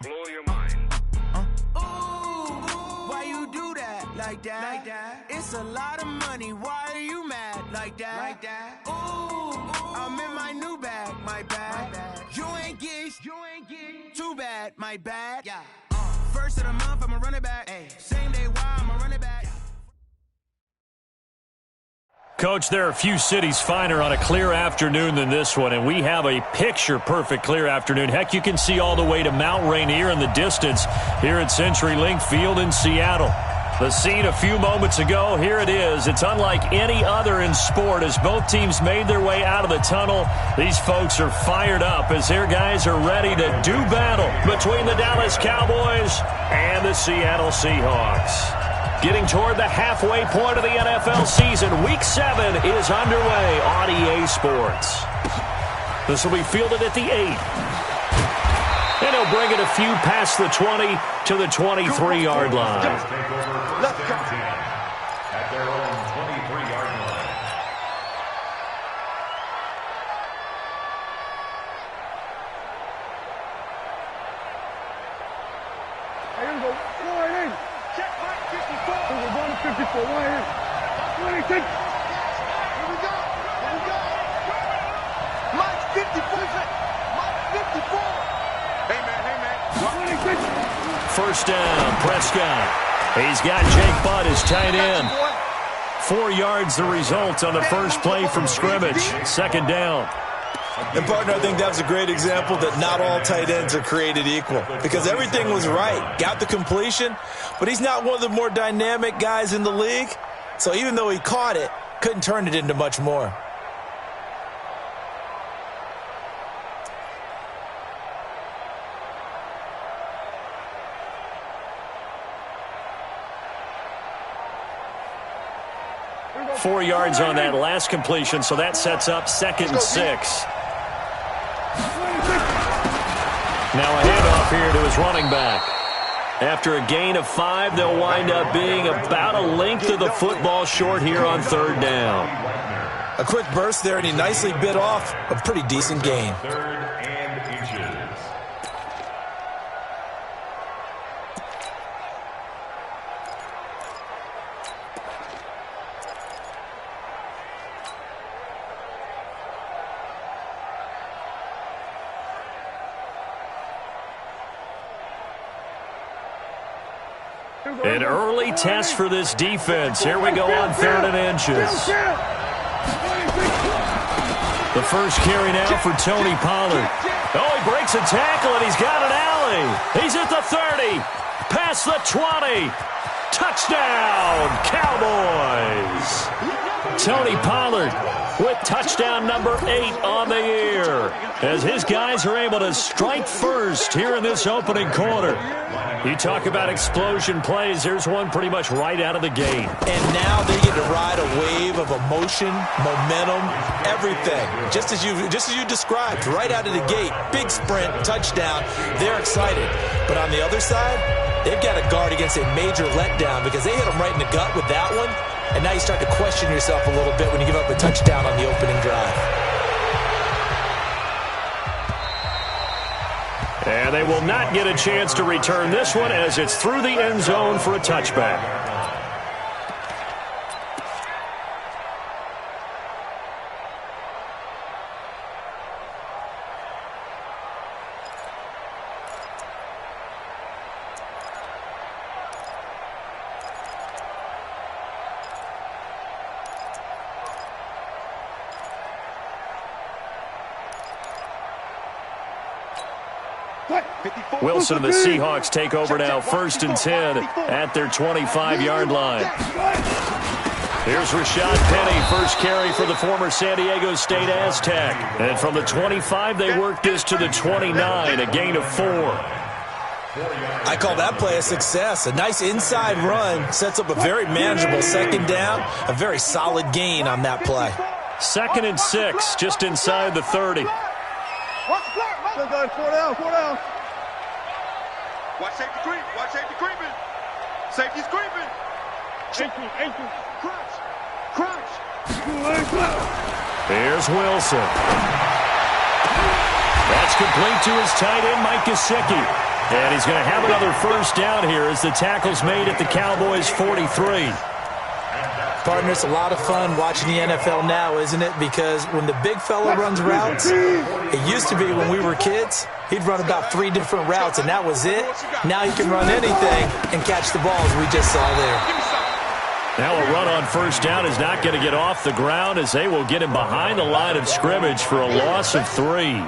blow your mind. Ooh, why you do that like that? It's a lot of money. Why are you mad like that? Ooh, I'm in my new bag, my bad. You ain't get too bad, my bad. Yeah. First of the month, I'ma run it back. Same day, why I'ma run it back. Coach, there are a few cities finer on a clear afternoon than this one, and we have a picture-perfect clear afternoon. Heck, you can see all the way to Mount Rainier in the distance here at CenturyLink Field in Seattle. The scene a few moments ago, here it is. It's unlike any other in sport as both teams made their way out of the tunnel. These folks are fired up as their guys are ready to do battle between the Dallas Cowboys and the Seattle Seahawks. Getting toward the halfway point of the NFL season, Week 7 is underway on EA Sports. This will be fielded at the 8. And he'll bring it a few past the 20 to the 23-yard line. Let's go. At their own 23-yard line. Here we go. Wide in. Check Mike 54. We're going to 54. Wide in. 26. Here we go. Mike 54. Mike 54. Hey, man. 26. First down, Prescott. He's got Jake Butt as tight end. 4 yards the result on the first play from scrimmage. Second down. And, partner, I think that was a great example that not all tight ends are created equal because everything was right. Got the completion, but he's not one of the more dynamic guys in the league. So even though he caught it, couldn't turn it into much more. Four yards on that last completion, so that sets up 2nd and 6. Now a handoff here to his running back. After a gain of 5, they'll wind up being about a length of the football short here on 3rd down. A quick burst there, and he nicely bit off a pretty decent gain. 3rd and inches. An early test for this defense. Here we go on 3rd and inches. The first carry now for Tony Pollard. Oh, he breaks a tackle, and he's got an alley. He's at the 30, past the 20. Touchdown, Cowboys. Tony Pollard with touchdown number 8 on the year as his guys are able to strike first here in this opening quarter. You talk about explosion plays. There's one pretty much right out of the gate. And now they get to ride a wave of emotion, momentum, everything. Just as you described, right out of the gate, big sprint, touchdown. They're excited. But on the other side, they've got to guard against a major letdown because they hit them right in the gut with that one. And now you start to question yourself a little bit when you give up a touchdown on the opening drive. And they will not get a chance to return this one as it's through the end zone for a touchback. Wilson and the Seahawks take over now, 1st and 10 at their 25-yard line. Here's Rashad Penny, first carry for the former San Diego State Aztec. And from the 25, they work this to the 29, a gain of 4. I call that play a success. A nice inside run sets up a very manageable 2nd down, a very solid gain on that play. 2nd and 6, just inside the 30. Four down. Watch safety creep. Watch safety creeping. Safety's creeping. Ankle. Crunch. Here's Wilson. That's complete to his tight end, Mike Gesicki. And he's going to have another first down here as the tackle's made at the Cowboys' 43. Partner, it's a lot of fun watching the NFL now, isn't it? Because when the big fella runs routes, it used to be when we were kids, he'd run about 3 different routes, and that was it. Now he can run anything and catch the balls we just saw there. Now a run on first down is not going to get off the ground as they will get him behind the line of scrimmage for a loss of 3.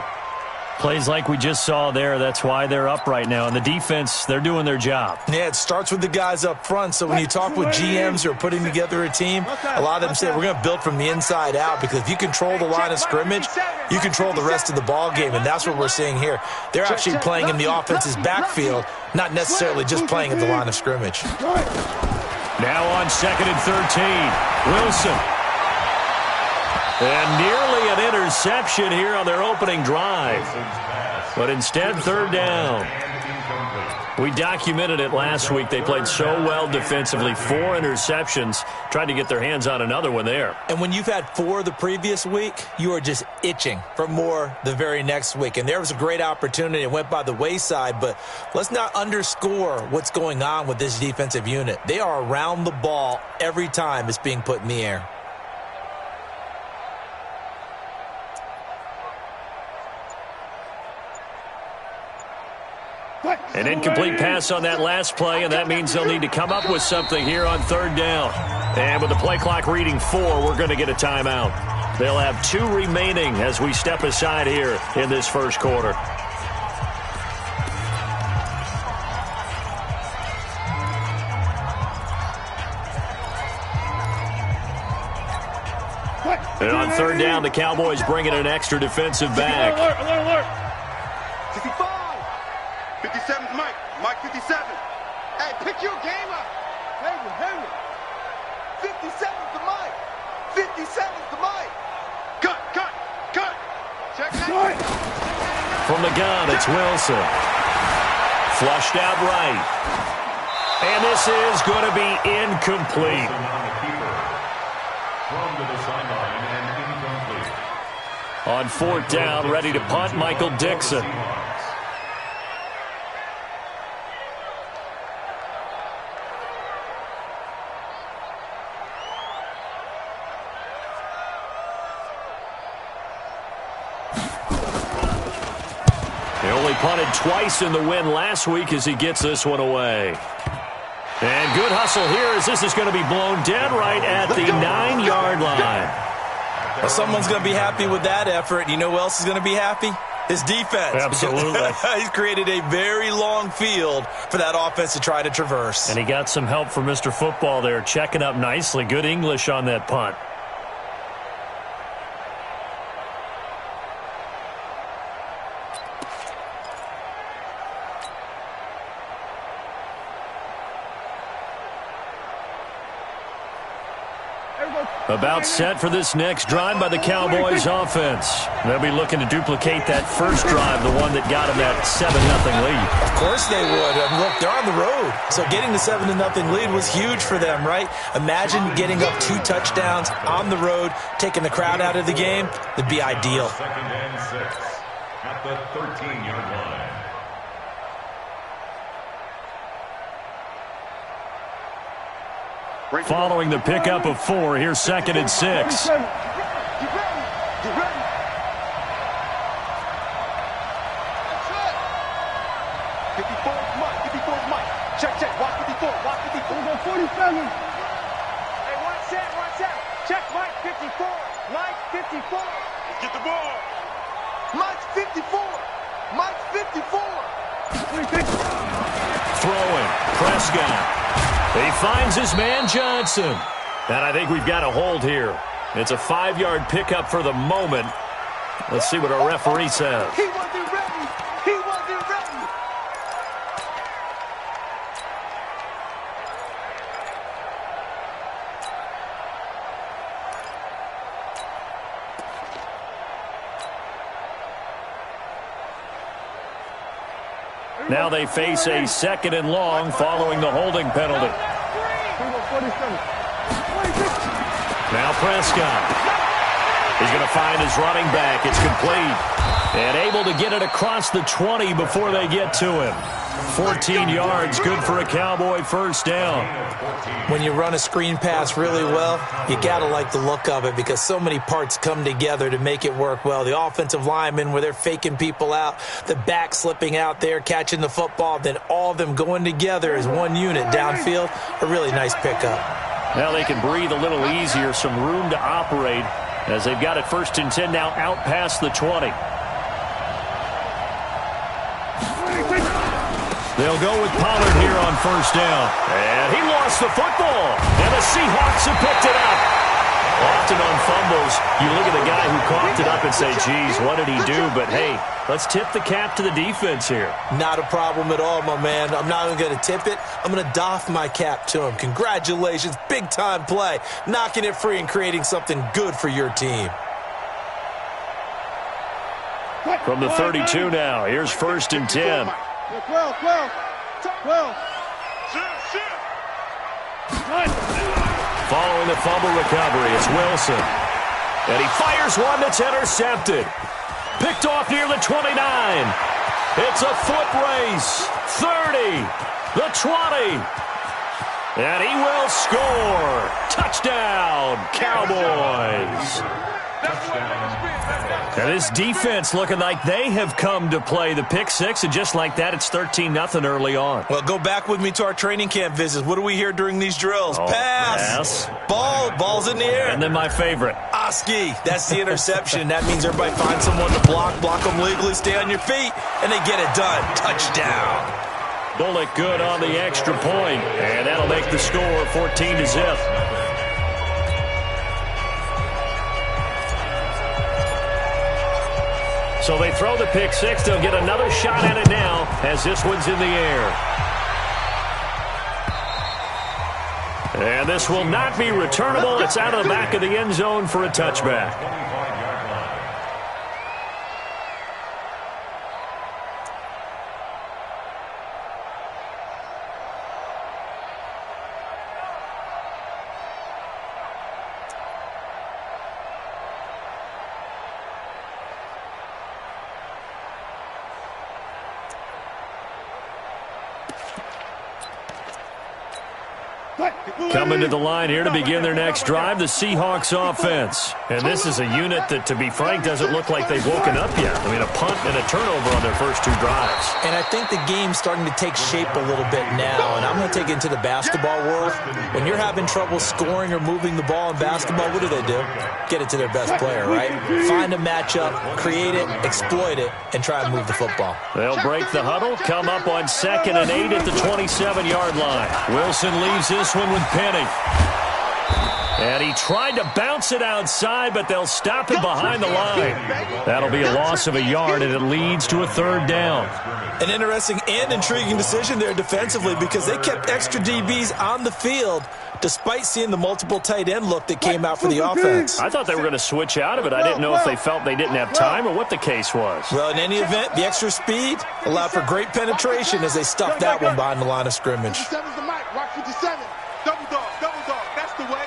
Plays like we just saw there, that's why they're up right now. And the defense, they're doing their job. Yeah, it starts with the guys up front. So when you talk with GMs who are putting together a team, a lot of them say we're going to build from the inside out, because if you control the line of scrimmage, you control the rest of the ball game, and that's what we're seeing here. They're actually playing in the offense's backfield, not necessarily just playing at the line of scrimmage. Now on 2nd and 13, Wilson. And nearly an interception here on their opening drive. But instead, 3rd down. We documented it last week. They played so well defensively. 4 interceptions. Tried to get their hands on another one there. And when you've had 4 the previous week, you are just itching for more the very next week. And there was a great opportunity. It went by the wayside. But let's not underscore what's going on with this defensive unit. They are around the ball every time it's being put in the air. An incomplete pass on that last play, and that means they'll need to come up with something here on 3rd down. And with the play clock reading 4, we're going to get a timeout. They'll have 2 remaining as we step aside here in this first quarter. And on 3rd down, the Cowboys bring in an extra defensive back. Alert. 65. 57's Mike. Mike 57. Hey, pick your game up. Henry. 57's the Mike. 57's the Mike. Cut. Check that. From the gun, it's Wilson. Flushed out right. And this is going to be incomplete. On 4th down, ready to punt, Michael Dixon. He only punted twice in the win last week as he gets this one away. And good hustle here as this is going to be blown dead right at the 9-yard line. Well, someone's going to be happy with that effort. You know who else is going to be happy? His defense. Absolutely. He's created a very long field for that offense to try to traverse. And he got some help from Mr. Football there, checking up nicely. Good English on that punt. About set for this next drive by the Cowboys offense. They'll be looking to duplicate that first drive, the one that got them that 7-0 lead. Of course they would. Look, they're on the road. So getting the 7-0 lead was huge for them, right? Imagine getting up 2 touchdowns on the road, taking the crowd out of the game. It'd be ideal. 2nd and 6 at the 13-yard line. Following the pickup of 4, here's 2nd and 6. Get ready. 54's Mike. Check. Watch 54. Watch 54. We'll go 47. Hey, watch that. Check Mike 54. Mike 54. Get the ball. Mike's 54. Mike's 54. Throwing. Prescott. He finds his man Johnson. And I think we've got a hold here. It's a 5-yard pickup for the moment. Let's see what our referee says. He wasn't ready. Now they face a 2nd and long following the holding penalty. Now Prescott. He's going to find his running back. It's complete. And able to get it across the 20 before they get to him. 14 yards, good for a Cowboy first down. When you run a screen pass really well, you got to like the look of it because so many parts come together to make it work well. The offensive linemen, where they're faking people out, the back slipping out there, catching the football, then all of them going together as one unit downfield, a really nice pickup. Now they can breathe a little easier, some room to operate as they've got it 1st and 10 now out past the 20. They'll go with Pollard here on first down. And he lost the football. And the Seahawks have picked it up. Often on fumbles, you look at the guy who coughed it up and say, geez, what did he do? But, hey, let's tip the cap to the defense here. Not a problem at all, my man. I'm not even going to tip it. I'm going to doff my cap to him. Congratulations. Big-time play. Knocking it free and creating something good for your team. From the 32 now, here's 1st and 10. 12. Following the fumble recovery, it's Wilson. And he fires one that's intercepted. Picked off near the 29. It's a foot race. 30. The 20. And he will score. Touchdown, Cowboys. And this defense looking like they have come to play the pick six, and just like that, it's 13-0 early on. Well, go back with me to our training camp visits. What do we hear during these drills? Pass. Ball's in the air. And then my favorite. Oski. That's the interception. That means everybody finds someone to block them legally, stay on your feet, and they get it done. Touchdown. Bullock good on the extra point, and that'll make the score 14-0. So they throw the pick six. They'll get another shot at it now as this one's in the air. And this will not be returnable. It's out of the back of the end zone for a touchback. Coming to the line here to begin their next drive, the Seahawks offense. And this is a unit that, to be frank, doesn't look like they've woken up yet. I mean, a punt and a turnover on their first two drives. And I think the game's starting to take shape a little bit now, and I'm going to take it into the basketball world. When you're having trouble scoring or moving the ball in basketball, what do? Get it to their best player, right? Find a matchup, create it, exploit it, and try and move the football. They'll break the huddle, come up on 2nd and 8 at the 27-yard line. Wilson leaves this one with Penny. And he tried to bounce it outside, but they'll stop him behind the line. That'll be a loss of a yard, and it leads to a 3rd down. An interesting and intriguing decision there defensively because they kept extra DBs on the field despite seeing the multiple tight end look that came out for the offense. I thought they were going to switch out of it. I didn't know if they felt they didn't have time or what the case was. Well, in any event, the extra speed allowed for great penetration as they stuffed that one behind the line of scrimmage. 57's the mic. Watch 57. Double dog. That's the way.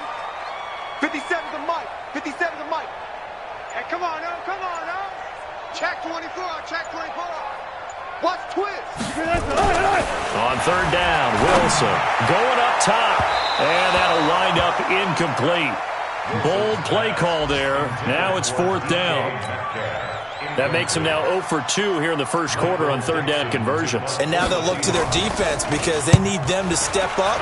57's the mic. 57's the mic. Hey, come on now. Check 24. Watch twist. On 3rd down, Wilson going up top. And that'll wind up incomplete. Bold play call there. Now it's 4th down. That makes them now 0 for 2 here in the first quarter on 3rd down conversions. And now they'll look to their defense because they need them to step up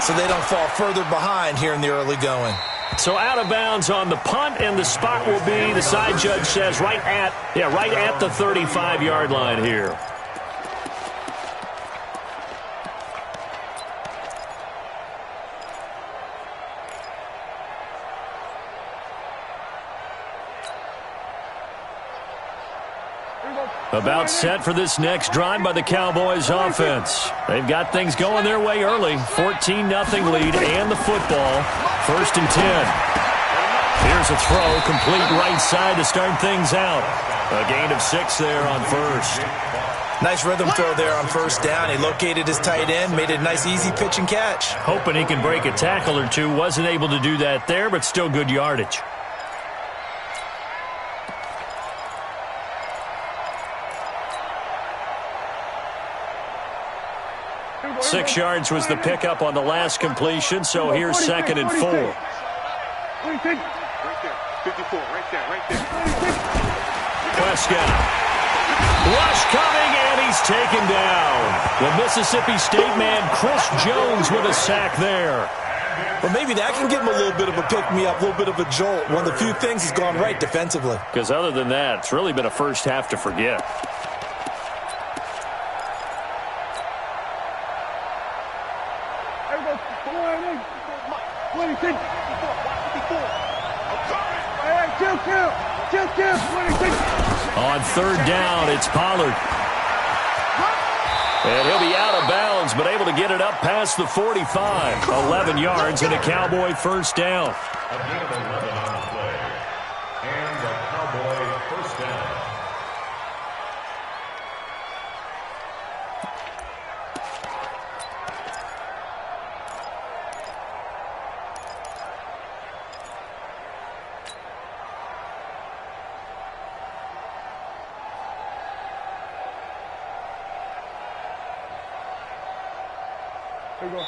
so they don't fall further behind here in the early going. So out of bounds on the punt, and the spot will be, the side judge says, right at the 35-yard line here. About set for this next drive by the Cowboys offense. They've got things going their way early. 14-0 lead and the football. 1st and 10. Here's a throw, complete right side to start things out. A gain of 6 there on 1st. Nice rhythm throw there on 1st down. He located his tight end, made it a nice easy pitch and catch. Hoping he can break a tackle or two. Wasn't able to do that there, but still good yardage. 6 yards was the pickup on the last completion, so here's 2nd and 4. 56. Right there. 54, right there. Prescott. Rush coming, and he's taken down. The Mississippi State man, Chris Jones, with a sack there. Well, maybe that can give him a little bit of a pick-me-up, a little bit of a jolt. One of the few things has gone right defensively. Because other than that, it's really been a first half to forget. There we go. 26. Hey, chill. 26. On 3rd down, it's Pollard. And he'll be out of bounds, but able to get it up past the 45. 11 yards and a Cowboy first down. A gain of 11 on the play. And the Cowboy first down. There we go.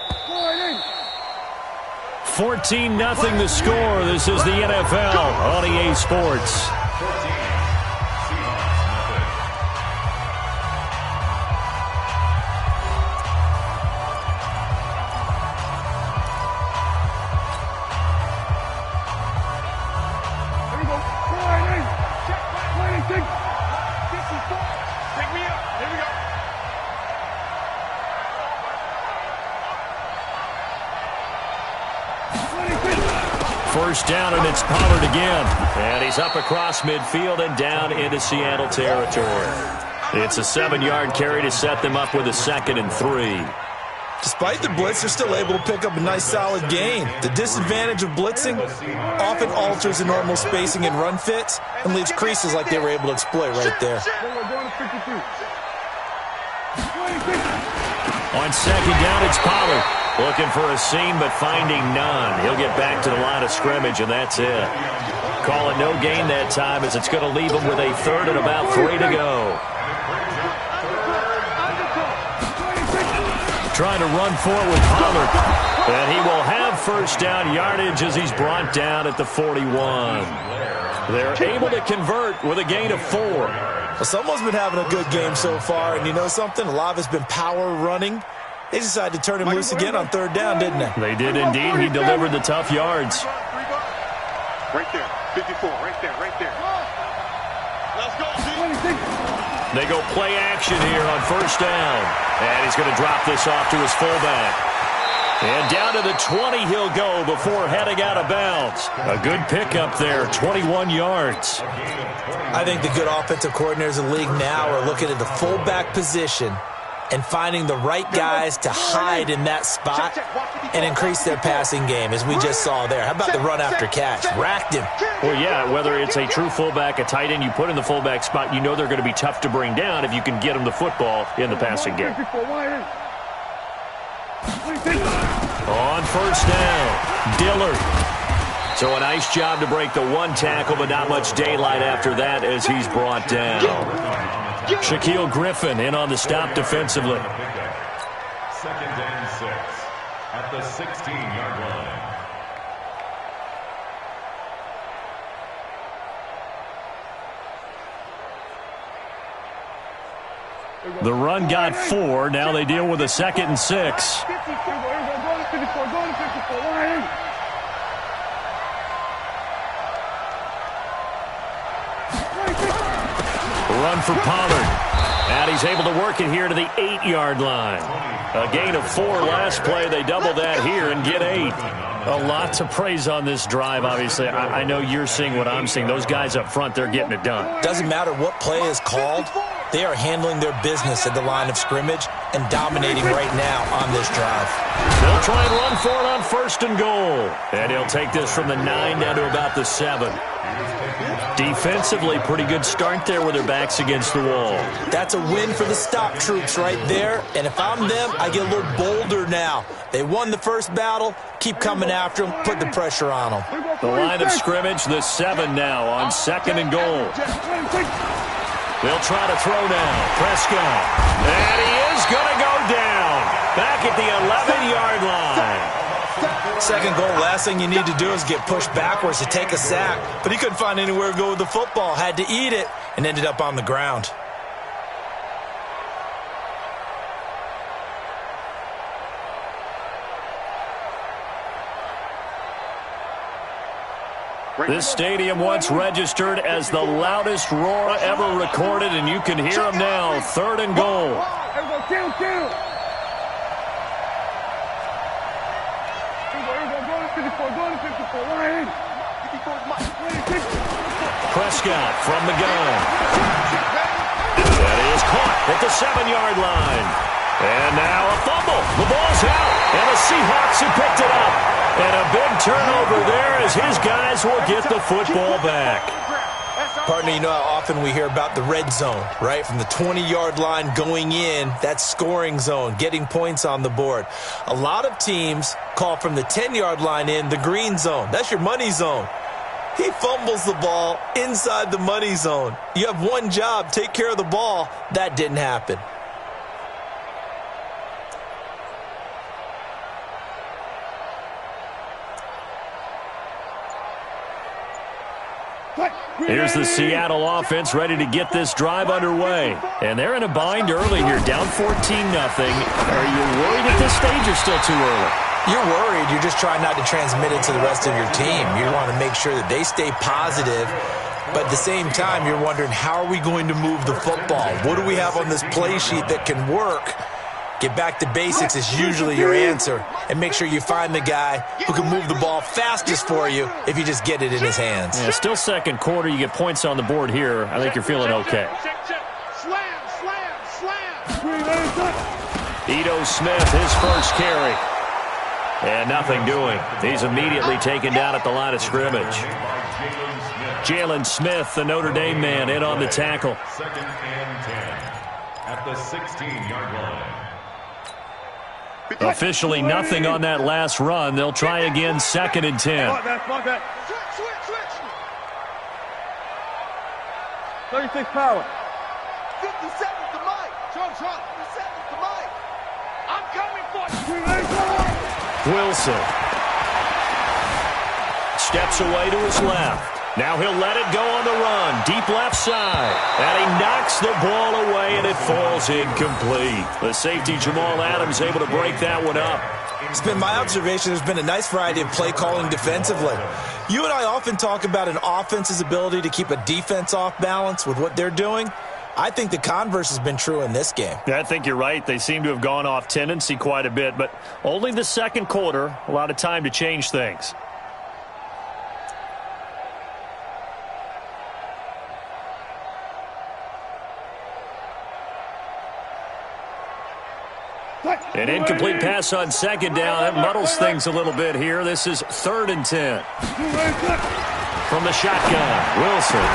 14-0 the score. This is the NFL on EA Sports. 14. There we go. 26. 54. Pick me up. Here we go. First down, and it's Pollard again. And he's up across midfield and down into Seattle territory. It's a 7-yard carry to set them up with a 2nd and 3. Despite the blitz, they're still able to pick up a nice, solid gain. The disadvantage of blitzing often alters the normal spacing and run fits and leaves creases like they were able to exploit right there. Going to 53. 26. On 2nd down, it's Pollard. Looking for a seam, but finding none. He'll get back to the line of scrimmage, and that's it. Call it no gain that time, as it's going to leave him with a 3rd and about 3 to go. Trying to run for it with Pollard. And he will have first down yardage as he's brought down at the 41. They're able to convert with a gain of 4. Well, someone's been having a good game so far, and you know something? A lot of it's been power running. They decided to turn him loose again on 3rd down, didn't they? They did indeed. He delivered the tough yards. Right there. 54. Right there. Let's go, They go play action here on first down. And he's going to drop this off to his fullback. And down to the 20 he'll go before heading out of bounds. A good pickup there, 21 yards. I think the good offensive coordinators in the league now are looking at the fullback position and finding the right guys to hide in that spot and increase their passing game, as we just saw there. How about the run after catch? Racked him. Well, yeah, whether it's a true fullback, a tight end you put in the fullback spot, you know they're going to be tough to bring down if you can get them the football in the passing game. On first down, Dillard. So a nice job to break the one tackle, but not much daylight after that as he's brought down. Shaquille Griffin in on the stop defensively. 2nd and 6 at the 16-yard line. The run got 4. Now they deal with a 2nd and 6. Run for Pollard. And he's able to work it here to the 8-yard line. A gain of 4 last play. They double that here and get 8. A lot to praise on this drive, obviously. I know you're seeing what I'm seeing. Those guys up front, they're getting it done. Doesn't matter what play is called. They are handling their business at the line of scrimmage and dominating right now on this drive. They'll try and run for it on 1st and goal. And he'll take this from the 9 down to about the 7. Defensively, pretty good start there with their backs against the wall. That's a win for the stop troops right there. And if I'm them, I get a little bolder now. They won the first battle. Keep coming after them. Put the pressure on them. The line of scrimmage, the 7 now on 2nd and goal. They'll try to throw now. Prescott. And he is going to go down. second goal, last thing you need to do is get pushed backwards to take a sack. But he couldn't find anywhere to go with the football, had to eat it, and ended up on the ground. This stadium once registered as the loudest roar ever recorded, and you can hear them now. 3rd and goal. Kill. Prescott from the gun. That is caught at the 7-yard line. And now a fumble. The ball's out, and the Seahawks have picked it up. And a big turnover there as his guys will get the football back. Partner, you know how often we hear about the red zone, right? From the 20-yard line going in, that's scoring zone, getting points on the board. A lot of teams call from the 10-yard line in the green zone. That's your money zone. He fumbles the ball inside the money zone. You have one job, take care of the ball. That didn't happen. Here's the Seattle offense ready to get this drive underway. And they're in a bind early here, down 14-0. Are you worried at this stage or still too early? You're worried. You're just trying not to transmit it to the rest of your team. You want to make sure that they stay positive. But at the same time, you're wondering, how are we going to move the football? What do we have on this play sheet that can work? Get back to basics is usually your answer. And make sure you find the guy who can move the ball fastest for you if you just get it in his hands. Yeah, still second quarter. You get points on the board here. I think you're feeling okay. Slam. Ito Smith, his first carry. And nothing doing. He's immediately taken down at the line of scrimmage. Jalen Smith, the Notre Dame man, in on the tackle. 2nd and 10 at the 16-yard line. Officially nothing on that last run. They'll try again, 2nd and 10. Switch. 36 power. 50 seconds to Mike. Trump. 50 seconds to Mike. I'm coming for you. Wilson steps away to his left. Now he'll let it go on the run. Deep left side. And he knocks the ball away, and it falls incomplete. The safety, Jamal Adams, able to break that one up. It's been my observation there's been a nice variety of play calling defensively. You and I often talk about an offense's ability to keep a defense off balance with what they're doing. I think the converse has been true in this game. Yeah, I think you're right. They seem to have gone off tendency quite a bit, but only the second quarter, a lot of time to change things. An incomplete pass on 2nd down. That muddles things a little bit here. This is 3rd and 10. From the shotgun, Wilson.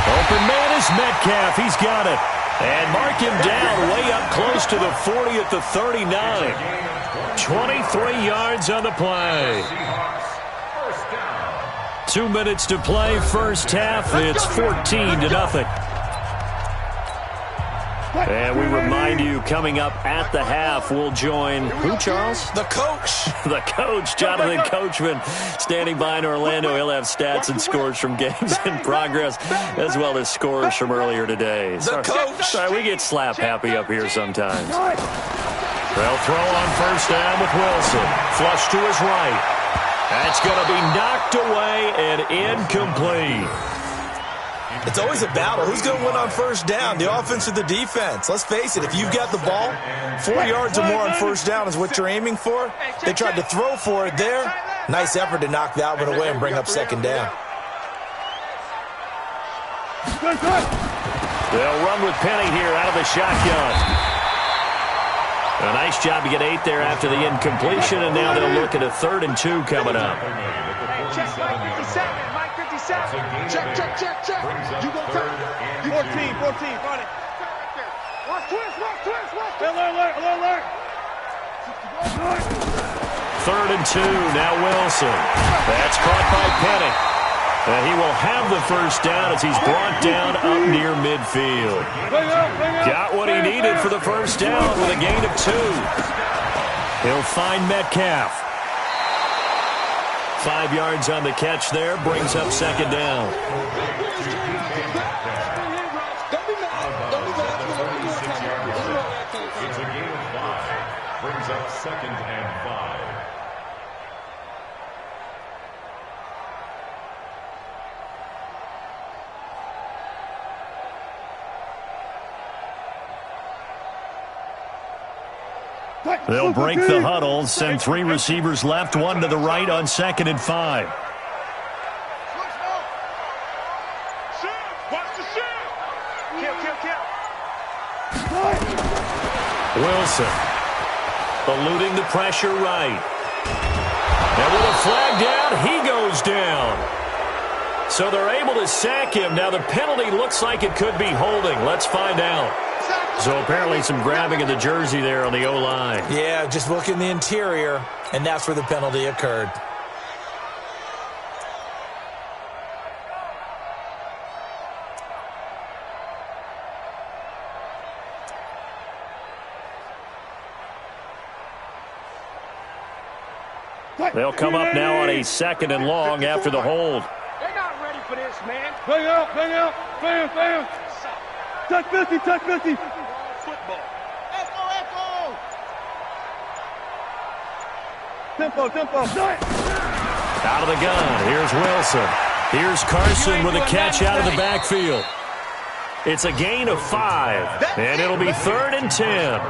Open man is Metcalf. He's got it. And mark him down way up close to the 40 at the 39. 23 yards on the play. 2 minutes to play, first half. It's 14-0. And we remind you, coming up at the half, we'll join who, Charles? The coach. The coach, Jonathan Coachman, standing by in Orlando. He'll have stats and scores from games in progress, as well as scores from earlier today. The coach. Sorry, we get slap happy up here sometimes. They'll throw on first down with Wilson. Flush to his right. That's going to be knocked away and incomplete. It's always a battle. Who's going to win on first down, the offense or the defense? Let's face it, if you've got the ball, 4 yards or more on first down is what you're aiming for. They tried to throw for it there. Nice effort to knock that one away and bring up 2nd down. They'll run with Penny here out of the shotgun. A nice job to get 8 there after the incompletion, and now they'll look at a 3rd and 2 coming up. Check Mike 57. Mike 57. Check. You go turn. 14. Run it. Watch twist. Alert. 3rd and 2, now Wilson. That's caught by Penny. And he will have the first down as he's brought down up near midfield. Got what he needed for the first down with a gain of 2. He'll find Metcalf. 5 yards on the catch there, brings up second down. It's a gain of 5. Brings up second and 5. They'll break the huddle, send 3 receivers left, 1 to the right on second and 5. Wilson eluding the pressure right. And with a flag down, he goes down. So they're able to sack him. Now the penalty looks like it could be holding. Let's find out. So apparently some grabbing of the jersey there on the O-line. Yeah, just look in the interior, and that's where the penalty occurred. They'll come up now on a second and long after the hold. They're not ready for this, man. Bang out, bam. Touch 50, touch 50. Football. Tempo. Out of the gun, here's Wilson. Here's Carson with a catch out of the backfield. It's a gain of 5, and it'll be 3rd and 10.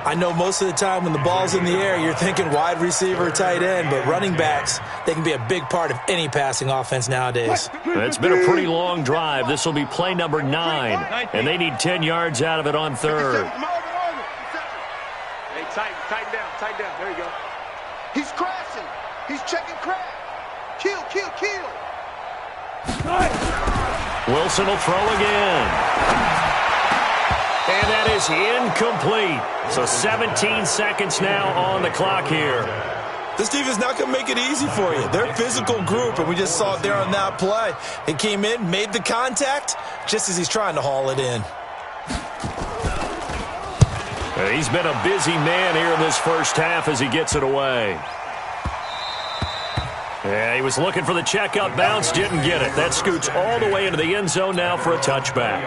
I know most of the time when the ball's in the air, you're thinking wide receiver, tight end, but running backs, they can be a big part of any passing offense nowadays. It's been a pretty long drive. This will be play number 9, and they need 10 yards out of it on 3rd. Hey, tighten down. There you go. He's crashing. He's checking crack. Kill. Wilson will throw again. And that is incomplete. So 17 seconds now on the clock here. This defense is not going to make it easy for you. They're a physical group, and we just saw it there on that play. He came in, made the contact, just as he's trying to haul it in. He's been a busy man here in this first half as he gets it away. Yeah, he was looking for the checkout bounce, didn't get it. That scoots all the way into the end zone now for a touchback.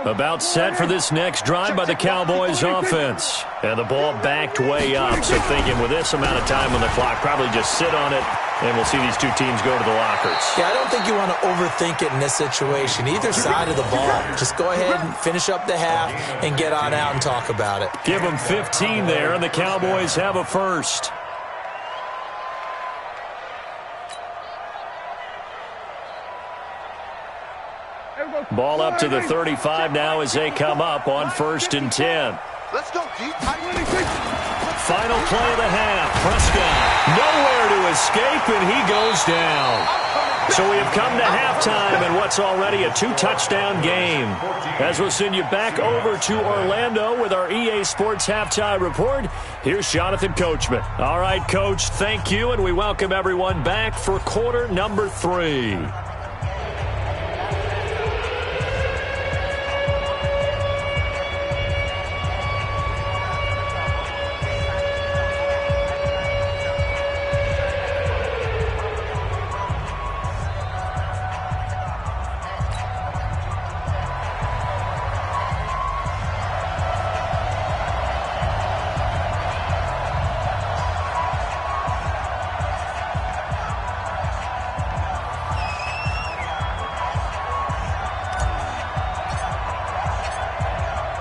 About set for this next drive by the Cowboys offense. And the ball backed way up. So thinking with this amount of time on the clock, probably just sit on it, and we'll see these two teams go to the lockers. Yeah, I don't think you want to overthink it in this situation. Either side of the ball. Just go ahead and finish up the half and get on out and talk about it. Give them 15 there, and the Cowboys have a first. Ball up to the 35 now as they come up on 1st and 10. Let's go, G. Final play of the half. Prescott nowhere to escape, and he goes down. So we have come to halftime in what's already a 2-touchdown game. As we'll send you back over to Orlando with our EA Sports Halftime Report, here's Jonathan Coachman. All right, Coach, thank you, and we welcome everyone back for quarter number 3.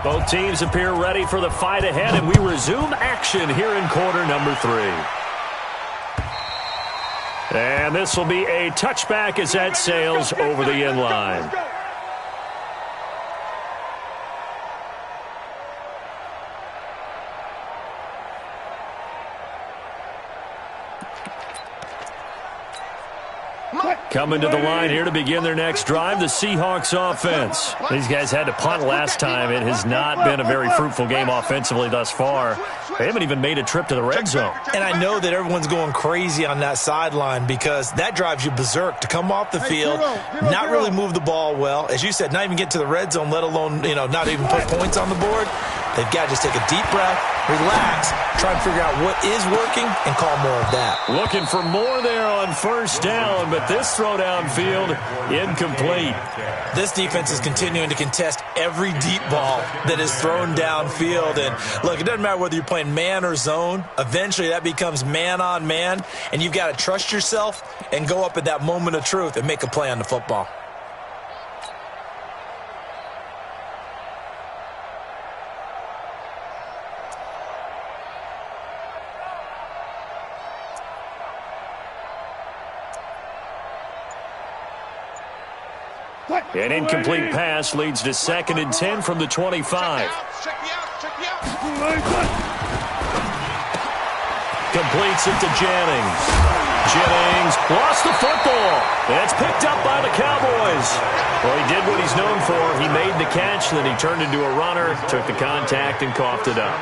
Both teams appear ready for the fight ahead, and we resume action here in quarter number 3. And this will be a touchback as that sails over the end line. Coming to the line here to begin their next drive, the Seahawks offense. These guys had to punt last time. It has not been a very fruitful game offensively thus far. They haven't even made a trip to the red zone. And I know that everyone's going crazy on that sideline because that drives you berserk to come off the field, not really move the ball well. As you said, not even get to the red zone, let alone, not even put points on the board. They've got to just take a deep breath, relax, try and figure out what is working, and call more of that. Looking for more there on first down, but this throw downfield, incomplete. This defense is continuing to contest every deep ball that is thrown downfield. And, look, it doesn't matter whether you're playing man or zone. Eventually, that becomes man on man, and you've got to trust yourself and go up at that moment of truth and make a play on the football. An incomplete pass leads to 2nd and 10 from the 25. Completes it to Jennings. Jennings lost the football. It's picked up by the Cowboys. Well, he did what he's known for. He made the catch, then he turned into a runner, took the contact, and coughed it up.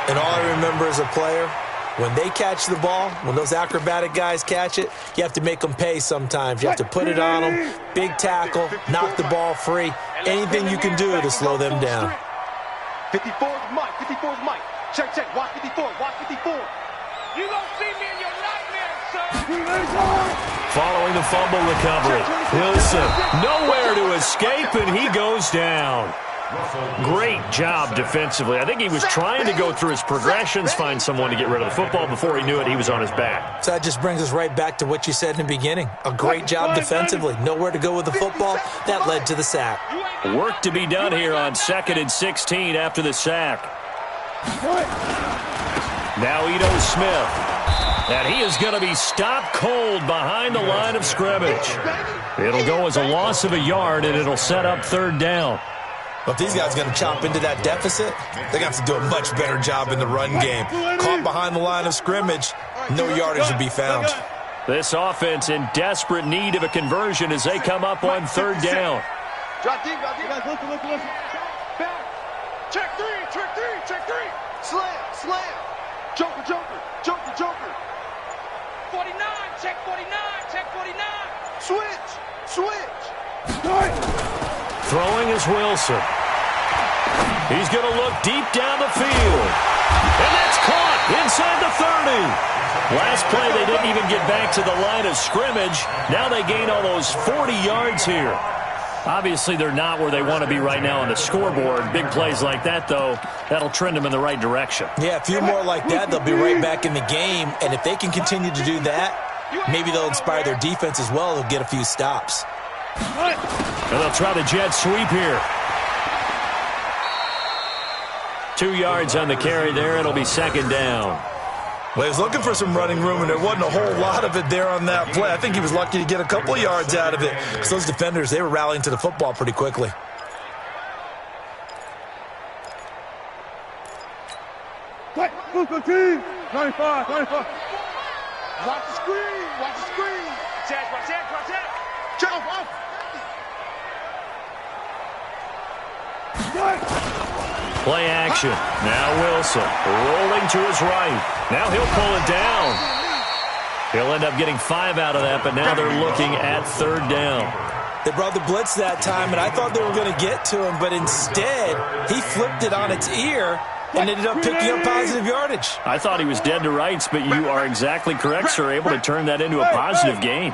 And all I remember as a player, when they catch the ball, when those acrobatic guys catch it, you have to make them pay sometimes. You have to put it on them, big tackle, knock the ball free, anything you can do to slow them down. 54's Mike, 54's Mike. Check, check, watch 54, watch 54. You don't see me in your nightmares, sir. Following the fumble recovery, Wilson nowhere to escape, and he goes down. Great job defensively. I think he was trying to go through his progressions, find someone to get rid of the football. Before he knew it, he was on his back. So that just brings us right back to what you said in the beginning. A great job defensively. Nowhere to go with the football. That led to the sack. Work to be done here on 2nd and 16 after the sack. Now Ito Smith. And he is going to be stopped cold behind the line of scrimmage. It'll go as a loss of a yard, and it'll set up 3rd down. Well, if these guys are going to chop into that deficit, they're going to have to do a much better job in the run game. Caught behind the line of scrimmage, no yardage to be found. This offense in desperate need of a conversion as they come up on 3rd down. Drop deep, drop deep. Listen. Back. Check three. Slam. Joker. 49, check 49. Switch. Throwing is Wilson. He's going to look deep down the field. And that's caught inside the 30. Last play, they didn't even get back to the line of scrimmage. Now they gain almost 40 yards here. Obviously, they're not where they want to be right now on the scoreboard. Big plays like that, though, that'll trend them in the right direction. Yeah, a few more like that, they'll be right back in the game. And if they can continue to do that, maybe they'll inspire their defense as well. They'll get a few stops. And they'll try the jet sweep here. 2 yards on the carry there. It'll be 2nd down. Well, he was looking for some running room, and there wasn't a whole lot of it there on that play. I think he was lucky to get a couple of yards out of it because those defenders, they were rallying to the football pretty quickly. Watch the screen. Watch that. Check off. Play action. Now Wilson rolling to his right. Now he'll pull it down. He'll end up getting 5 out of that, but now they're looking at 3rd down. They brought the blitz that time, and I thought they were going to get to him, but instead he flipped it on its ear and ended up picking up positive yardage. I thought he was dead to rights, but you are exactly correct, sir. Able to turn that into a positive gain.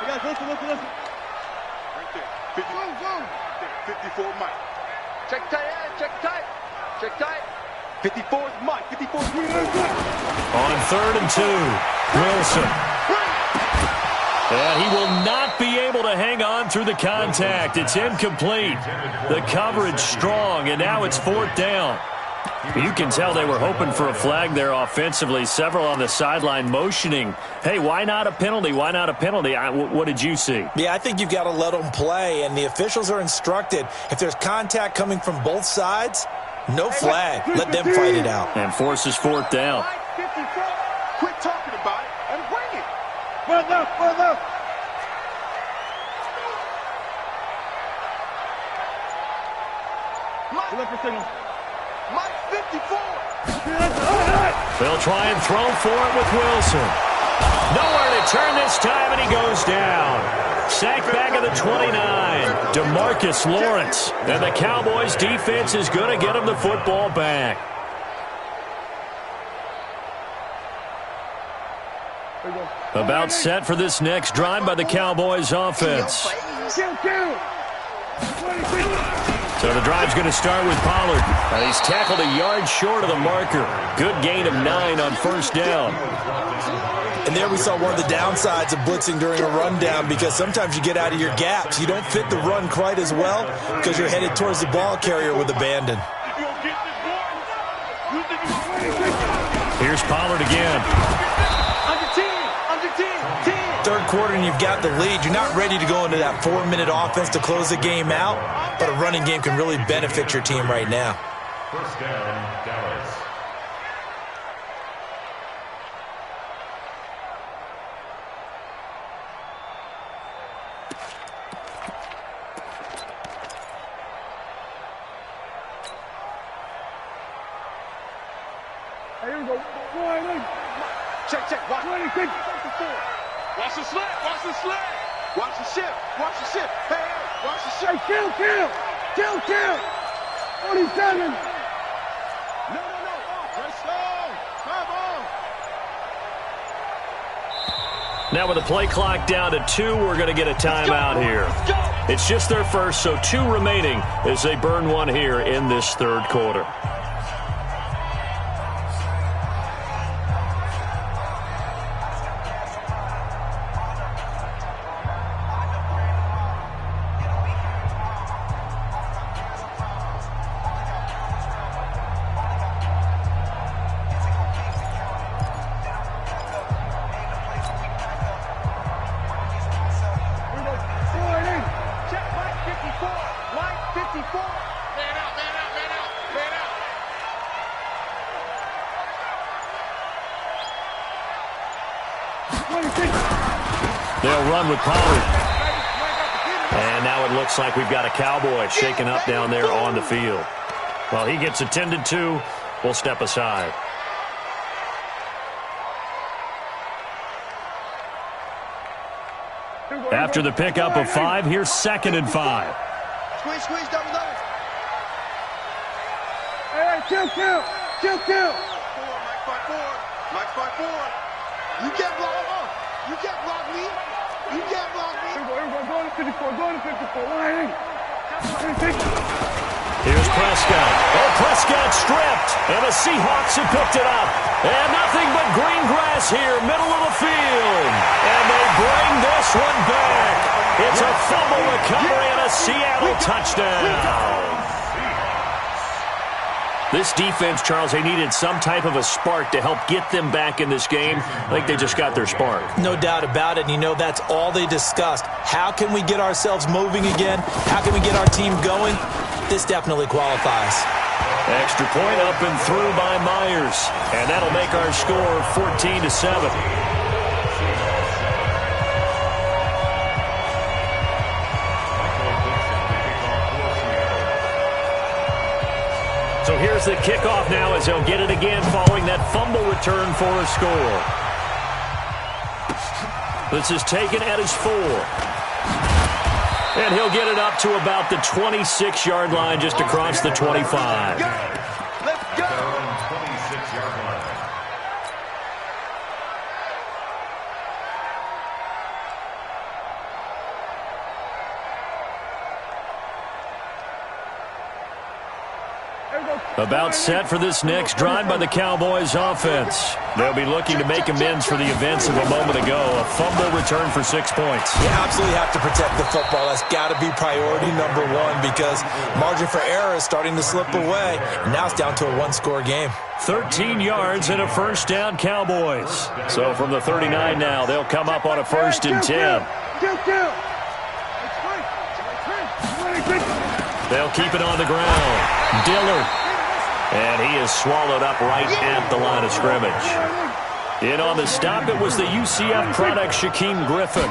Guys, listen. Right there. 54 Mike. Check tight. 54's Mike. 54's On 3rd and 2, Wilson. And he will not be able to hang on through the contact. It's incomplete. The coverage strong, and now it's 4th down. You can tell they were hoping for a flag there offensively. Several on the sideline motioning, hey, why not a penalty? What did you see? Yeah, I think you've got to let them play, and the officials are instructed, if there's contact coming from both sides, no flag. Let them fight it out. And forces 4th down. 54. Quit talking about it and bring it. Left, left. Left for signal. Mike 54. They'll try and throw for it with Wilson. Nowhere to turn this time, and he goes down. Sacked back at the 29. DeMarcus Lawrence. And the Cowboys' defense is going to get him the football back. About set for this next drive by the Cowboys' offense. So the drive's going to start with Pollard. He's tackled a yard short of the marker. Good gain of 9 on first down. And there we saw one of the downsides of blitzing during a rundown, because sometimes you get out of your gaps. You don't fit the run quite as well because you're headed towards the ball carrier with abandon. Here's Pollard again. Third quarter and you've got the lead. You're not ready to go into that 4-minute offense to close the game out, but a running game can really benefit your team right now. First down, Dallas. Hey, here we go. Check. Watch. Watch the slip. Watch the slip. Watch the ship. Watch the ship. Hey, watch the ship. Hey, kill. 47. No. Let's go. Come on. Now with the play clock down to 2, we're going to get a timeout here. It's just their first, so 2 remaining as they burn one here in this third quarter. They'll run with Pollard. And now it looks like we've got a Cowboy shaken up down there on the field. Well, he gets attended to. We'll step aside. After the pickup of 5, here's 2nd and 5. Squeeze, double. Hey, kill. Mike 5-4. You can't block me. You can't block me. Here we go. Go to 54. Line in. Here's Prescott. Oh, Prescott stripped. And the Seahawks have picked it up. And nothing but green grass here, middle of the field. And they bring this one back. It's a fumble recovery and a Seattle touchdown. This defense, Charles, they needed some type of a spark to help get them back in this game. I think they just got their spark. No doubt about it. And you know, that's all they discussed. How can we get ourselves moving again? How can we get our team going? This definitely qualifies. Extra point up and through by Myers. And that'll make our score 14-7. So here's the kickoff now as they'll get it again following that fumble return for a score. This is taken at his 4. And he'll get it up to about the 26-yard line just across the 25. Let's go. 26-yard line. About set for this next drive by the Cowboys offense. They'll be looking to make amends for the events of a moment ago. A fumble return for 6 points. You absolutely have to protect the football. That's got to be priority number 1 because margin for error is starting to slip away. And now it's down to a 1-score game. 13 yards and a first down, Cowboys. So from the 39 now, they'll come up on a 1st and 10. They'll keep it on the ground. Dillard. And he is swallowed up right at the line of scrimmage. In on the stop, it was the UCF product, Shaquem Griffin.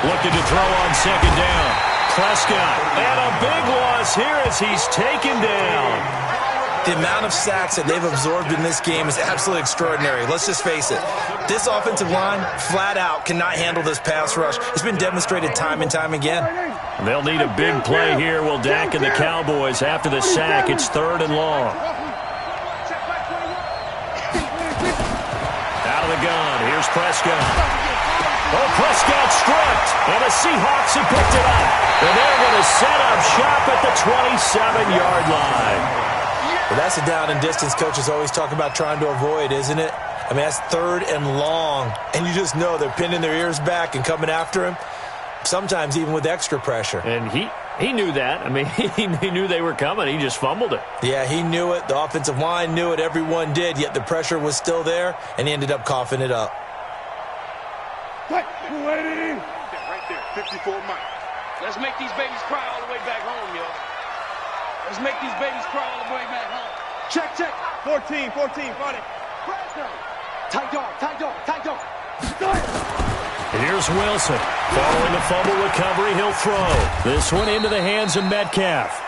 Looking to throw on second down. Prescott, and a big loss here as he's taken down. The amount of sacks that they've absorbed in this game is absolutely extraordinary. Let's just face it. This offensive line, flat out, cannot handle this pass rush. It's been demonstrated time and time again. They'll need a big play here. Will Dak and the Cowboys after the sack. It's 3rd and long. Out of the gun. Here's Prescott. Oh, Prescott stripped, and the Seahawks have picked it up. And they're going to set up shop at the 27-yard line. Well, that's a down and distance coaches always talk about trying to avoid, isn't it? I mean, that's 3rd and long, and you just know they're pinning their ears back and coming after him, sometimes even with extra pressure. And he knew that. I mean, he knew they were coming. He just fumbled it. Yeah, he knew it. The offensive line knew it. Everyone did, yet the pressure was still there, and he ended up coughing it up. Right there, 54 Mike. Let's make these babies cry all the way back home, yo. Let's make these babies cry all the way back home. Check. 14, 40. Tight dog. Here's Wilson. Following the fumble recovery, he'll throw. This one into the hands of Metcalf.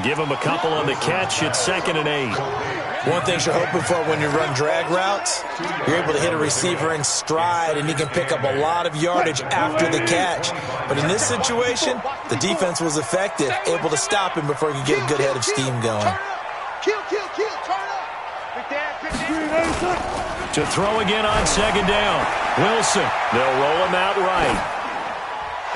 Give him a couple on the catch. It's 2nd and 8. One thing you're hoping for when you run drag routes, you're able to hit a receiver in stride, and he can pick up a lot of yardage after the catch. But in this situation, the defense was effective, able to stop him before he could get a good head of steam going. Kill, turn up. To throw again on 2nd down. Wilson. They'll roll him out right.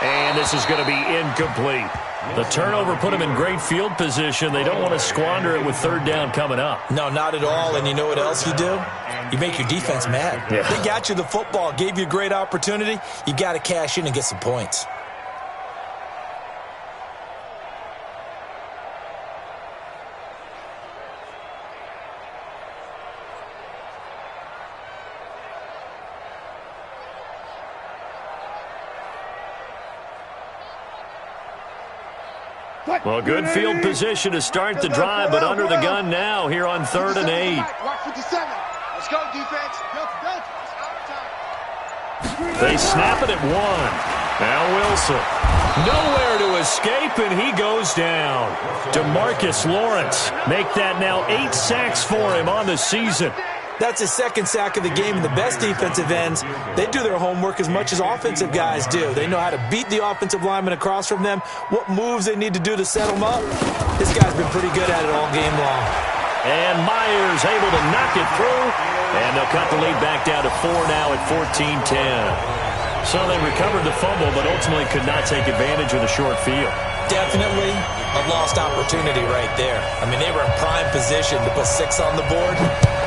And this is going to be incomplete. The turnover put him in great field position. They don't want to squander it with 3rd down coming up. No, not at all. And you know what else you do? You make your defense mad. Yeah. They got you the football, gave you a great opportunity. You got to cash in and get some points. Well, good field position to start the drive, but under the gun now here on 3rd and 8. Watch 57. Let's go, defense. They snap it at 1. Now Wilson. Nowhere to escape, and he goes down. DeMarcus Lawrence. Make that now 8 sacks for him on the season. That's his 2nd sack of the game, and the best defensive ends, they do their homework as much as offensive guys do. They know how to beat the offensive lineman across from them, what moves they need to do to set them up. This guy's been pretty good at it all game long. And Myers able to knock it through, and they'll cut the lead back down to 4 now at 14-10. So they recovered the fumble, but ultimately could not take advantage of the short field. Definitely a lost opportunity right there. I mean, they were in prime position to put 6 on the board.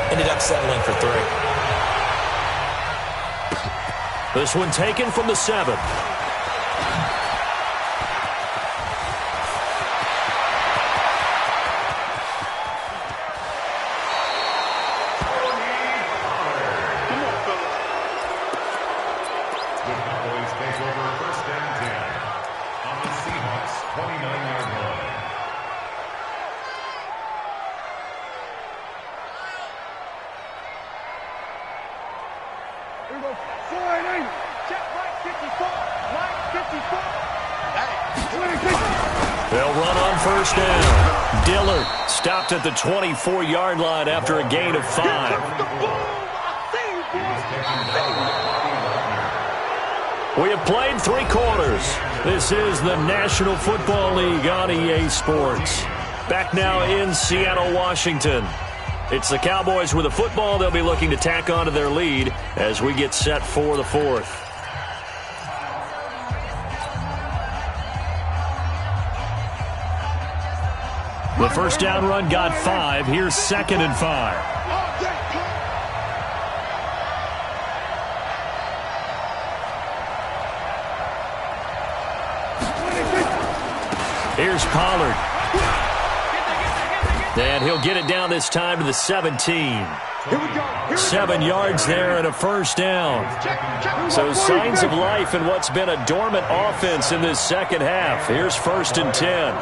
Ended up settling for 3. This one taken from the 7. They'll run on 1st down. Dillard stopped at the 24-yard line after a gain of 5. We have played 3 quarters. This is the National Football League on EA Sports. Back now in Seattle, Washington. It's the Cowboys with the football. They'll be looking to tack on to their lead as we get set for the 4th. The 1st down run got 5. Here's 2nd and 5. Here's Pollard. And he'll get it down this time to the 17. 7 yards there and a 1st down. So signs of life in what's been a dormant offense in this second half. Here's 1st and 10.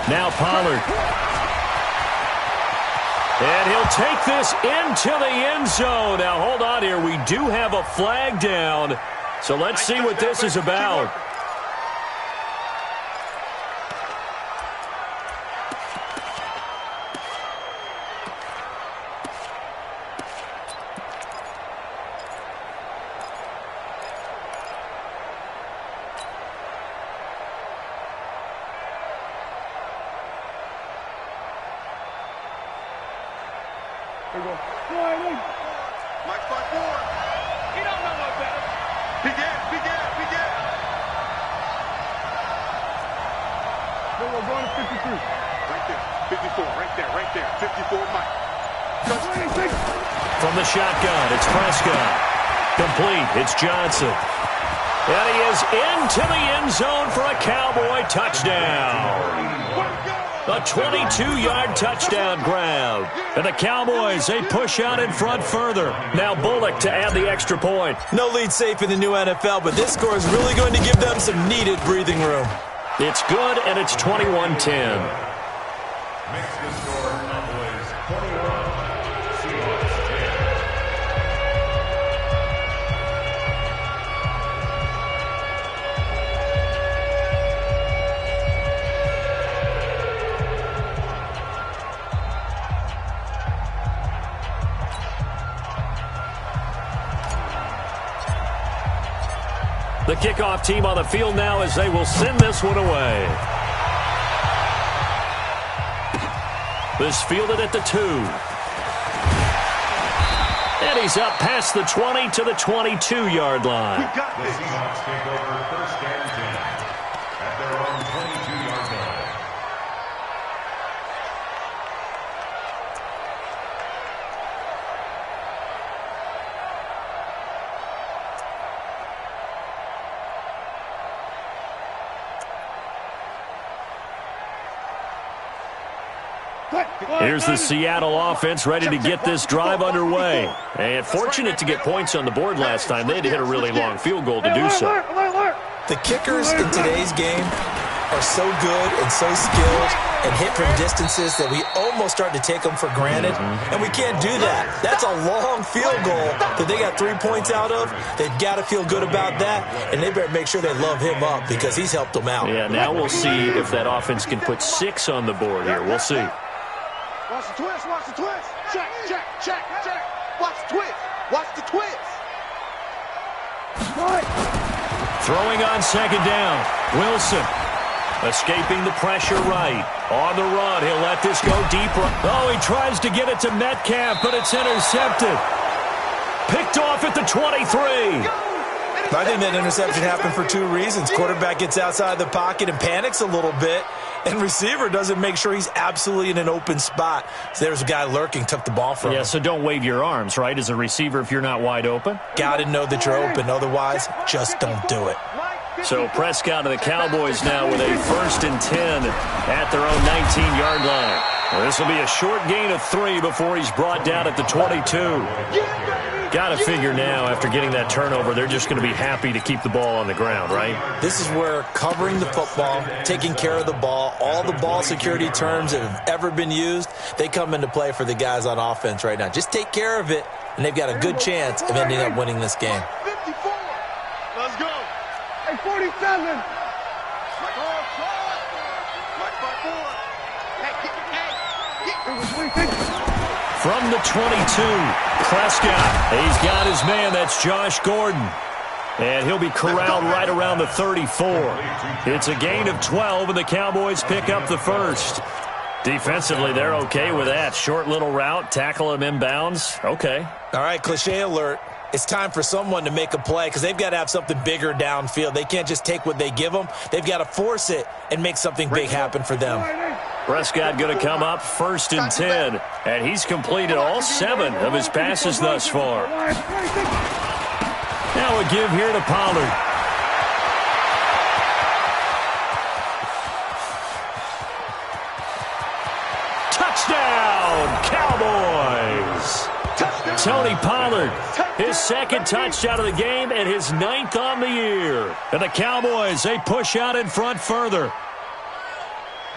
Now Pollard. And he'll take this into the end zone. Now, hold on here. We do have a flag down. So let's see what this is about. Mike 5-4. He don't know no better. He did. Then we're going to 53. Right there. 54. Right there. 54, Mike. From the shotgun, it's Prescott. Complete. It's Johnson. And he is into the end zone for a Cowboy touchdown. A 22-yard touchdown grab. And the Cowboys, they push out in front further. Now Bullock to add the extra point. No lead safe in the new NFL, but this score is really going to give them some needed breathing room. It's good, and it's 21-10. Makes the score Cowboys 21, Seahawks 10. The kickoff team on the field now as they will send this one away. This fielded at the 2. And he's up past the 20 to the 22-yard line. The Seahawks take over first and 10 at their own 22-yard line. Here's the Seattle offense ready to get this drive underway. And fortunate to get points on the board last time. They had to hit a really long field goal to do so. The kickers in today's game are so good and so skilled and hit from distances that we almost start to take them for granted. And we can't do that. That's a long field goal that they got 3 points out of. They've got to feel good about that, and they better make sure they love him up because he's helped them out. Yeah, now we'll see if that offense can put 6 on the board here. We'll see. Watch the twist. Check. Watch the twist. Throwing on second down. Wilson escaping the pressure right. On the run, he'll let this go deep. Oh, he tries to get it to Metcalf, but it's intercepted. Picked off at the 23. I think that interception happened for 2 reasons. Quarterback gets outside the pocket and panics a little bit, and receiver doesn't make sure he's absolutely in an open spot. So there's a guy lurking, took the ball from him. Yeah, so don't wave your arms, right, as a receiver if you're not wide open? Got to know that you're open. Otherwise, just don't do it. So Prescott and the Cowboys now with a 1st and 10 at their own 19-yard line. Well, this will be a short gain of 3 before he's brought down at the 22. Got to figure now, after getting that turnover, they're just going to be happy to keep the ball on the ground, right? This is where covering the football, taking care of the ball, all the ball security terms that have ever been used, they come into play for the guys on offense right now. Just take care of it, and they've got a good chance of ending up winning this game. 54. Let's go. Hey, 47. Mike 5-4. From the 22, Prescott. He's got his man. That's Josh Gordon. And he'll be corralled right around the 34. It's a gain of 12, and the Cowboys pick up the 1st. Defensively, they're okay with that. Short little route, tackle him inbounds. Okay. All right, cliche alert. It's time for someone to make a play because they've got to have something bigger downfield. They can't just take what they give them. They've got to force it and make something big happen for them. Prescott going to come up 1st and 10, and he's completed all 7 of his passes thus far. Now a give here to Pollard. Touchdown, Cowboys! Tony Pollard, his 2nd touchdown of the game and his 9th on the year. And the Cowboys, they push out in front further.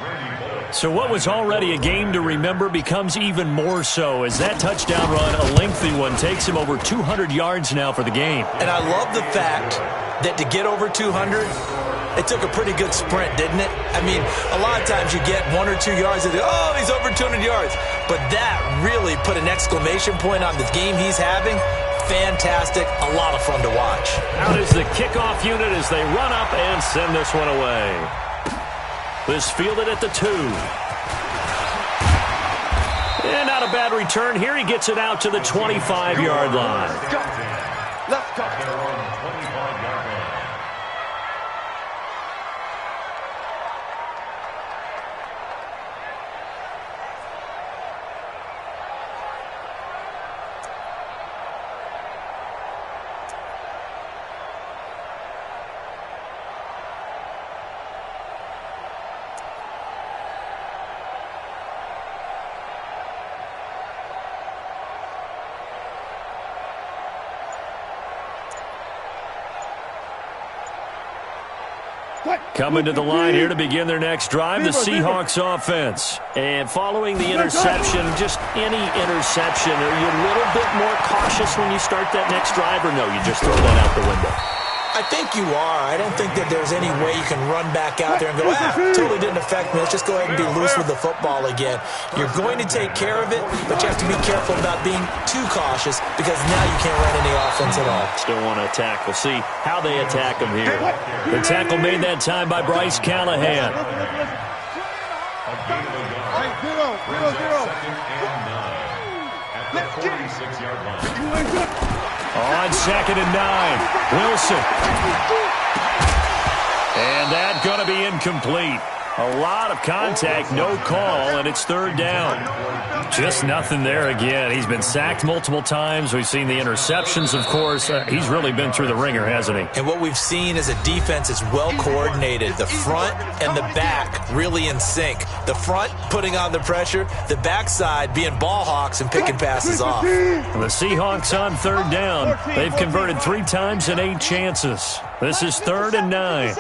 Randy Bullock So what was already a game to remember becomes even more so as that touchdown run, a lengthy one, takes him over 200 yards now for the game. And I love the fact that to get over 200, it took a pretty good sprint, didn't it? I mean, a lot of times you get 1 or 2 yards and oh, he's over 200 yards. But that really put an exclamation point on the game he's having. Fantastic, a lot of fun to watch. Out is the kickoff unit as they run up and send this one away. This fielded at the 2. And not a bad return here. He gets it out to the 25-yard line. Let's go. Coming to the line here to begin their next drive, the Seahawks offense. And following the interception, just any interception, are you a little bit more cautious when you start that next drive, or no, you just throw that out the window? I think you are. I don't think that there's any way you can run back out there and go, totally didn't affect me. Let's just go ahead and be loose with the football again. You're going to take care of it, but you have to be careful about being too cautious because now you can't run any offense at all. Still want to attack. We'll see how they attack him here. The tackle made that time by Bryce Callahan. At the 46-yard line. On 2nd and 9, Wilson. And that's going to be incomplete. A lot of contact, no call, and it's 3rd down. Just nothing there again. He's been sacked multiple times. We've seen the interceptions, of course. He's really been through the ringer, hasn't he? And what we've seen is a defense that's well coordinated. The front and the back really in sync. The front putting on the pressure, the backside being ball hawks and picking passes off. The Seahawks on 3rd down. They've converted 3 times in 8 chances. This is 3rd and 9.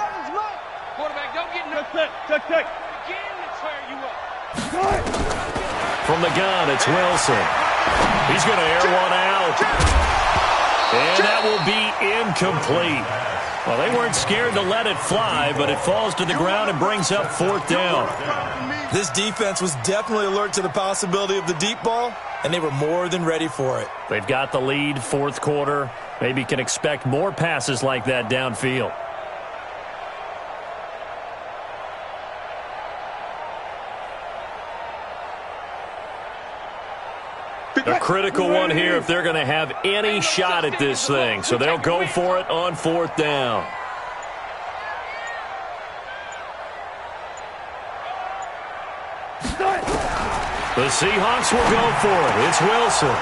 Quarterback, don't get no Check. again to tear you up. From the gun, it's Wilson. He's going to air one out. And that will be incomplete. Well, they weren't scared to let it fly, but it falls to the ground and brings up 4th down. This defense was definitely alert to the possibility of the deep ball, and they were more than ready for it. They've got the lead, 4th quarter. Maybe can expect more passes like that downfield. A critical one here if they're going to have any shot at this thing. So they'll go for it on 4th down. The Seahawks will go for it. It's Wilson.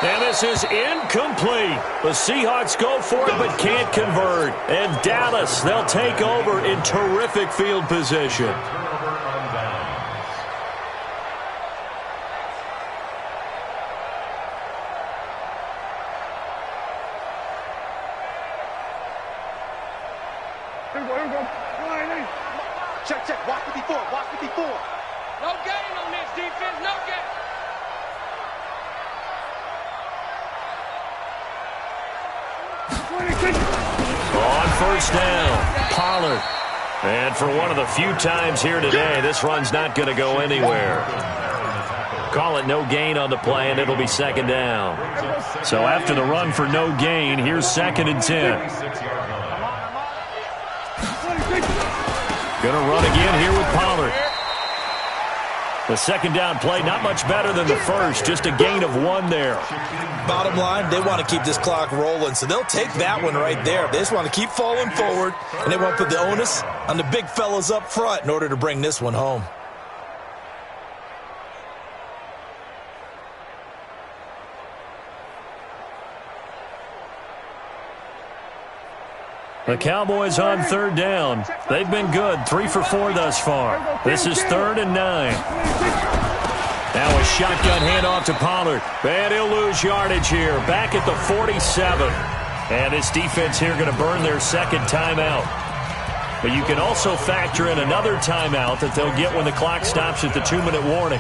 And this is incomplete. The Seahawks go for it but can't convert. And Dallas, they'll take over in terrific field position. Check. Watch 54. No gain on this defense. No gain. On 1st down, Pollard. And for one of the few times here today, this run's not going to go anywhere. Call it no gain on the play, and it'll be 2nd down. So after the run for no gain, here's 2nd and 10. Going to run again here with Pollard. The 2nd down play, not much better than the first, just a gain of 1 there. Bottom line, they want to keep this clock rolling, so they'll take that one right there. They just want to keep falling forward, and they want to put the onus on the big fellas up front in order to bring this one home. The Cowboys on 3rd down. They've been good, 3 for 4 thus far. This is 3rd and 9. Now a shotgun handoff to Pollard. And he'll lose yardage here. Back at the 47. And this defense here going to burn their 2nd timeout. But you can also factor in another timeout that they'll get when the clock stops at the 2-minute warning.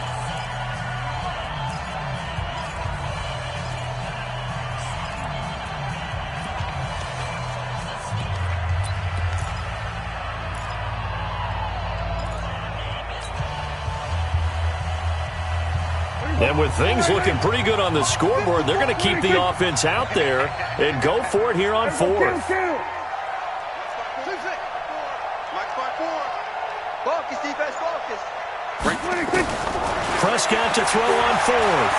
And with things looking pretty good on the scoreboard, they're going to keep the offense out there and go for it here on fourth. Focus, defense, focus. Prescott to throw on fourth.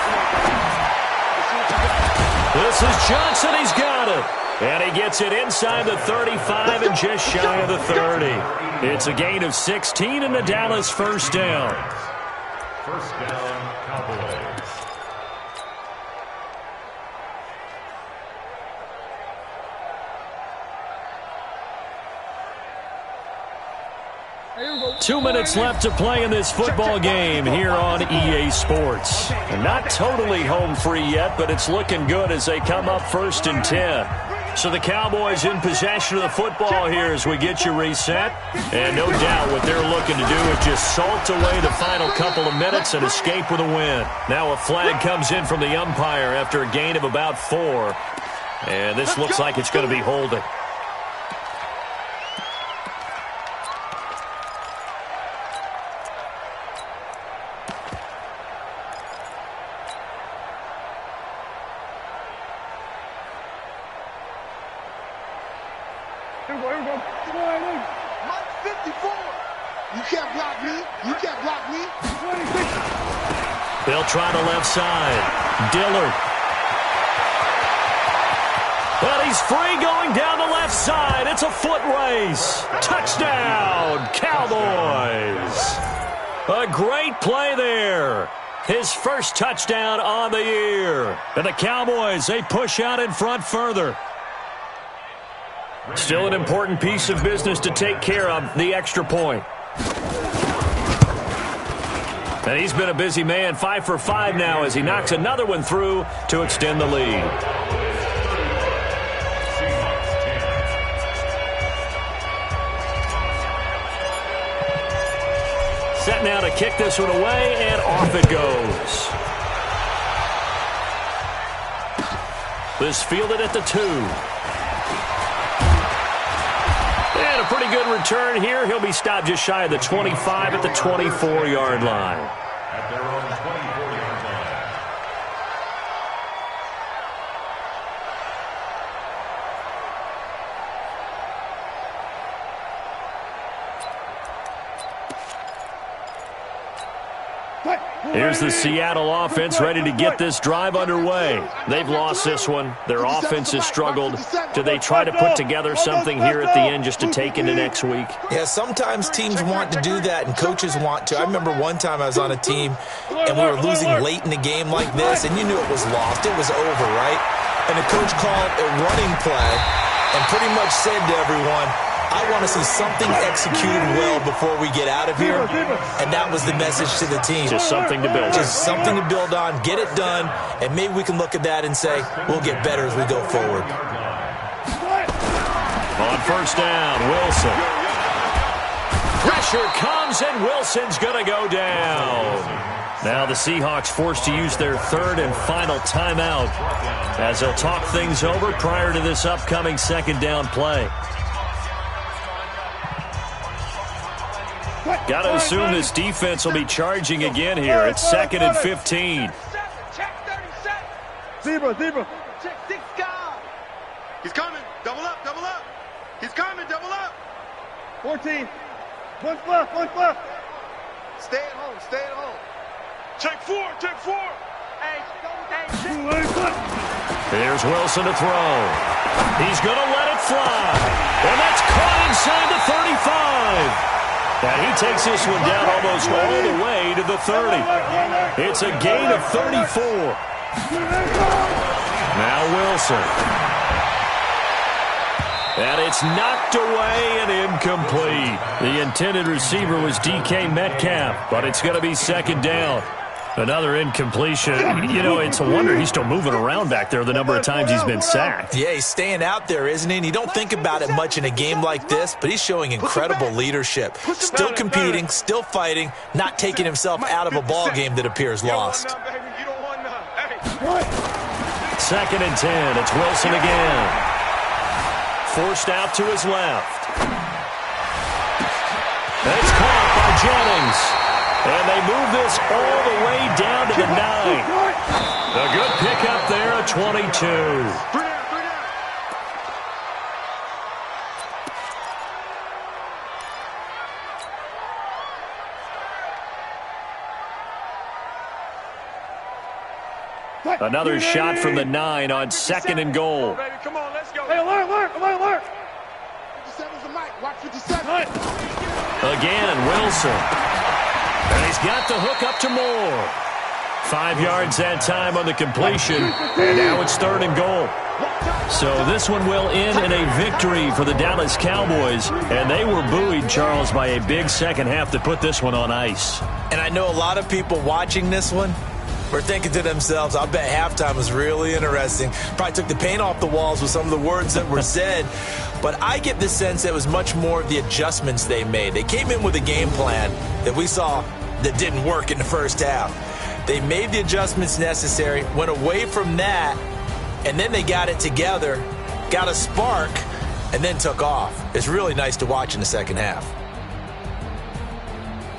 This is Johnson. He's got it. And he gets it inside the 35 and just shy of the 30. It's a gain of 16 and the Dallas first down. First down, Cowboys. Two minutes left to play in this football game here on EA Sports. And not totally home free yet, but it's looking good as they come up 1st and 10. So the Cowboys in possession of the football here as we get you reset. And no doubt what they're looking to do is just salt away the final couple of minutes and escape with a win. Now a flag comes in from the umpire after a gain of about 4. And this looks like it's going to be holding. Mike 54. You can't block me. You can't block me. They'll try the left side. Dillard. But he's free going down the left side. It's a foot race. Touchdown, Cowboys. A great play there. His first touchdown on the year. And the Cowboys, they push out in front further. Still an important piece of business to take care of, the extra point. And he's been a busy man, 5 for 5 now as he knocks another one through to extend the lead. Set now to kick this one away, and off it goes. This fielded at the 2. And a pretty good return here. He'll be stopped just shy of the 25 at the 24-yard line. At their own 24-yard line. Here's the Seattle offense ready to get this drive underway. They've lost this one. Their offense has struggled. Do they try to put together something here at the end just to take into next week? Yeah, sometimes teams want to do that and coaches want to. I remember one time I was on a team and we were losing late in the game like this and you knew it was lost. It was over, right? And the coach called a running play and pretty much said to everyone, I want to see something executed well before we get out of here. And that was the message to the team. Just something to build on. Just something to build on, get it done, and maybe we can look at that and say, we'll get better as we go forward. On first down, Wilson. Pressure comes, and Wilson's going to go down. Now the Seahawks forced to use their 3rd and final timeout as they'll talk things over prior to this upcoming 2nd down play. Got to assume this defense will be charging again here. It's 2nd and 15. Check 37. Zebra. Check 6 guys. He's coming. Double up. He's coming. Double up. 14. One left. Stay at home. Check 4. Hey, Here's Wilson to throw. He's going to let it fly. And that's caught inside the 35. And he takes this one down almost all the way to the 30. It's a gain of 34. Now Wilson. And it's knocked away and incomplete. The intended receiver was DK Metcalf, but it's going to be 2nd down. Another incompletion. You know, it's a wonder he's still moving around back there the number of times he's been sacked. Yeah, he's staying out there, isn't he? And you don't think about it much in a game like this, but he's showing incredible leadership. Still competing, still fighting, not taking himself out of a ball game that appears lost. 2nd and 10. It's Wilson again. Forced out to his left. It's caught by Jennings. And they move this all the way down to the 9. A good pickup there at 22. Another shot from the 9 on 2nd and goal. Come on, let's go. Hey, alert. 57's the mic. Watch 57. Again, Wilson. And he's got the hook up to Moore. 5 yards that time on the completion. And now it's 3rd and goal. So this one will end in a victory for the Dallas Cowboys. And they were buoyed, Charles, by a big second half that put this one on ice. And I know a lot of people watching this one were thinking to themselves, I bet halftime was really interesting. Probably took the paint off the walls with some of the words that were said. But I get the sense that it was much more of the adjustments they made. They came in with a game plan that we saw that didn't work in the first half. They made the adjustments necessary, went away from that, and then they got it together, got a spark, and then took off. It's really nice to watch in the second half.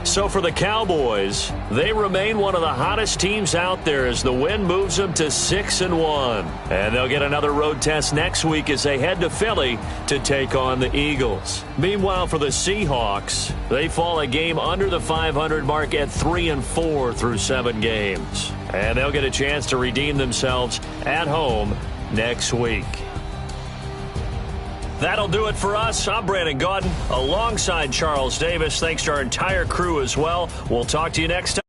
So for the Cowboys, they remain one of the hottest teams out there as the win moves them to 6-1. And they'll get another road test next week as they head to Philly to take on the Eagles. Meanwhile, for the Seahawks, they fall a game under the 500 mark at 3-4 through 7 games. And they'll get a chance to redeem themselves at home next week. That'll do it for us. I'm Brandon Gaudin alongside Charles Davis. Thanks to our entire crew as well. We'll talk to you next time.